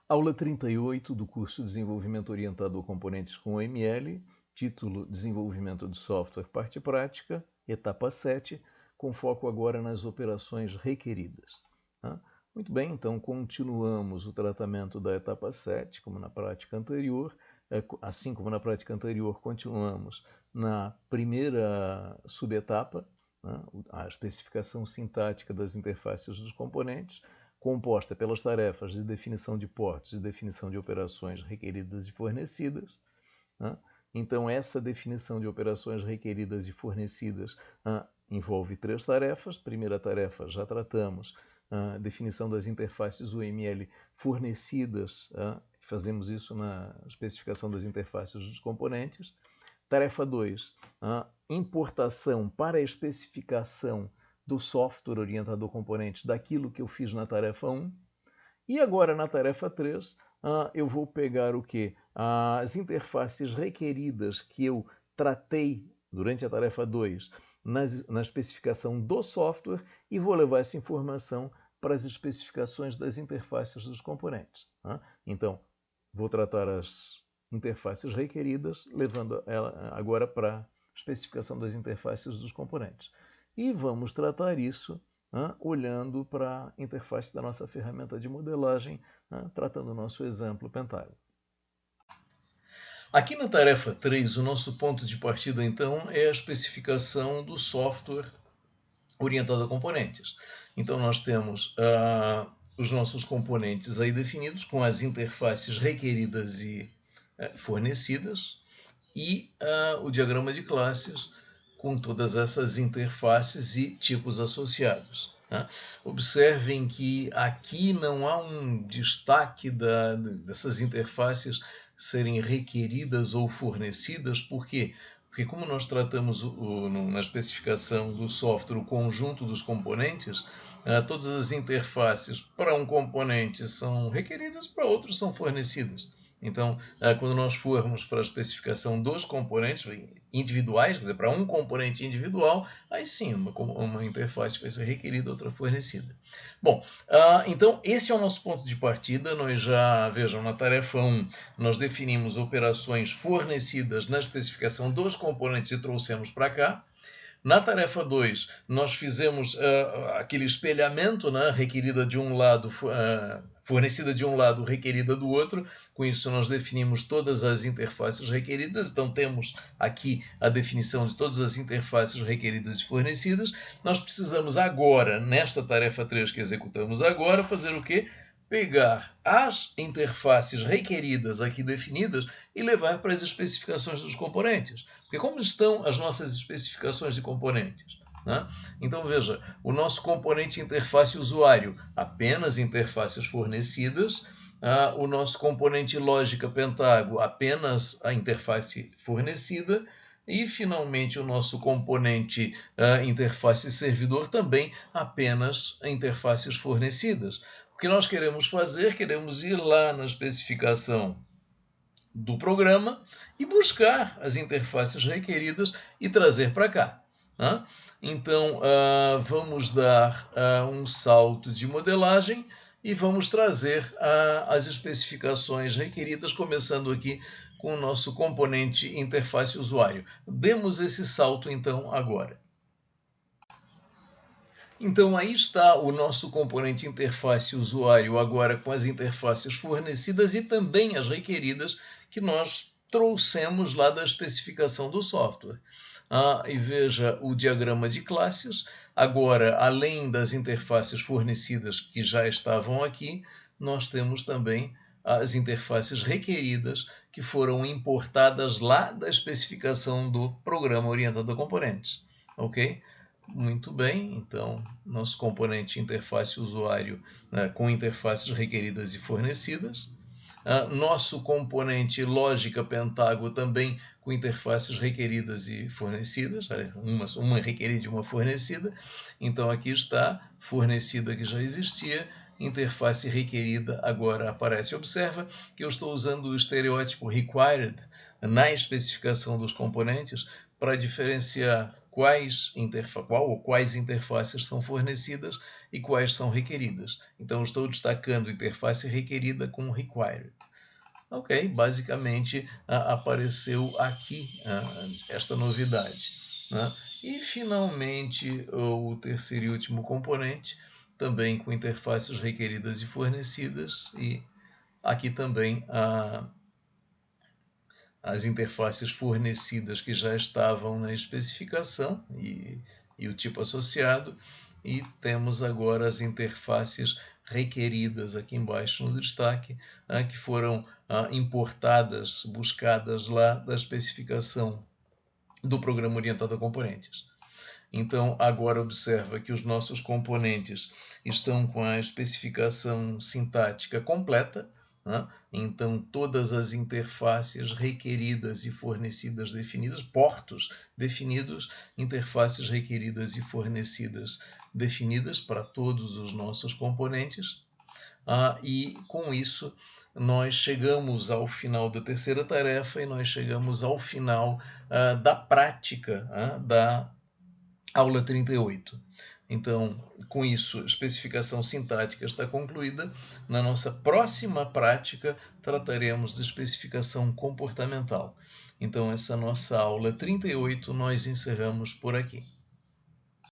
Aula 38 do curso Desenvolvimento Orientado a Componentes com OML, título Desenvolvimento de Software, parte prática, etapa 7, com foco agora nas operações requeridas. Muito bem, então continuamos o tratamento da etapa 7, como na prática anterior. Assim como na prática anterior, continuamos na primeira subetapa, a especificação sintática das interfaces dos componentes, composta pelas tarefas de definição de portos e definição de operações requeridas e fornecidas. Então, essa definição de operações requeridas e fornecidas envolve 3 tarefas. Primeira tarefa, já tratamos, definição das interfaces UML fornecidas. Fazemos isso na especificação das interfaces dos componentes. Tarefa 2, importação para a especificação do software orientado a componentes daquilo que eu fiz na tarefa 1. E agora, na tarefa 3, eu vou pegar o quê? As interfaces requeridas que eu tratei durante a tarefa 2 na especificação do software e vou levar essa informação para as especificações das interfaces dos componentes. Então, vou tratar as interfaces requeridas, levando ela agora para a especificação das interfaces dos componentes. E vamos tratar isso olhando para a interface da nossa ferramenta de modelagem, tratando o nosso exemplo pentágono. Aqui na tarefa 3, o nosso ponto de partida, então, é a especificação do software orientado a componentes. Então, nós temos os nossos componentes aí definidos, com as interfaces requeridas e fornecidas, e o diagrama de classes com todas essas interfaces e tipos associados. Observem que aqui não há um destaque dessas interfaces serem requeridas ou fornecidas. Por quê? Porque como nós tratamos na especificação do software o conjunto dos componentes, todas as interfaces para um componente são requeridas, para outros são fornecidas. Então, quando nós formos para a especificação dos componentes individuais, quer dizer, para um componente individual, aí sim, uma interface vai ser requerida, outra fornecida. Bom, então esse é o nosso ponto de partida. Nós já, vejam, na tarefa 1, nós definimos operações fornecidas na especificação dos componentes e trouxemos para cá. Na tarefa 2, nós fizemos aquele espelhamento, requerida de um lado, fornecida de um lado, requerida do outro. Com isso, nós definimos todas as interfaces requeridas. Então, temos aqui a definição de todas as interfaces requeridas e fornecidas. Nós precisamos agora, nesta tarefa 3 que executamos agora, fazer o quê? Pegar as interfaces requeridas aqui definidas e levar para as especificações dos componentes. Porque como estão as nossas especificações de componentes? Então veja, o nosso componente interface usuário, apenas interfaces fornecidas. O nosso componente lógica Pentago, apenas a interface fornecida. E, finalmente, o nosso componente interface servidor também apenas interfaces fornecidas. O que nós queremos fazer? Queremos ir lá na especificação do programa e buscar as interfaces requeridas e trazer para cá. Então, vamos dar um salto de modelagem e vamos trazer as especificações requeridas, começando aqui com o nosso componente interface usuário. Demos esse salto, então, agora. Então, aí está o nosso componente interface usuário, agora com as interfaces fornecidas e também as requeridas que nós trouxemos lá da especificação do software. E veja o diagrama de classes. Agora, além das interfaces fornecidas que já estavam aqui, nós temos também as interfaces requeridas que foram importadas lá da especificação do programa orientado a componentes. Ok? Muito bem, então nosso componente interface usuário, com interfaces requeridas e fornecidas. Nosso componente lógica Pentago também com interfaces requeridas e fornecidas, uma requerida e uma fornecida. Então aqui está, fornecida que já existia, interface requerida agora aparece. Observa que eu estou usando o estereótipo required na especificação dos componentes para diferenciar qual ou quais interfaces são fornecidas e quais são requeridas. Então, eu estou destacando interface requerida com required. Ok, basicamente apareceu aqui esta novidade, né? E finalmente o terceiro e último componente, também com interfaces requeridas e fornecidas, e aqui também as interfaces fornecidas que já estavam na especificação e o tipo associado, e temos agora as interfaces requeridas aqui embaixo no destaque, que foram importadas, buscadas lá da especificação do programa orientado a componentes. Então, agora observa que os nossos componentes estão com a especificação sintática completa, né? Então, todas as interfaces requeridas e fornecidas definidas, portos definidos, interfaces requeridas e fornecidas definidas para todos os nossos componentes. E com isso, nós chegamos ao final da terceira tarefa e nós chegamos ao final da prática da aula 38. Então, com isso, a especificação sintática está concluída. Na nossa próxima prática, trataremos de especificação comportamental. Então, essa nossa aula 38 nós encerramos por aqui.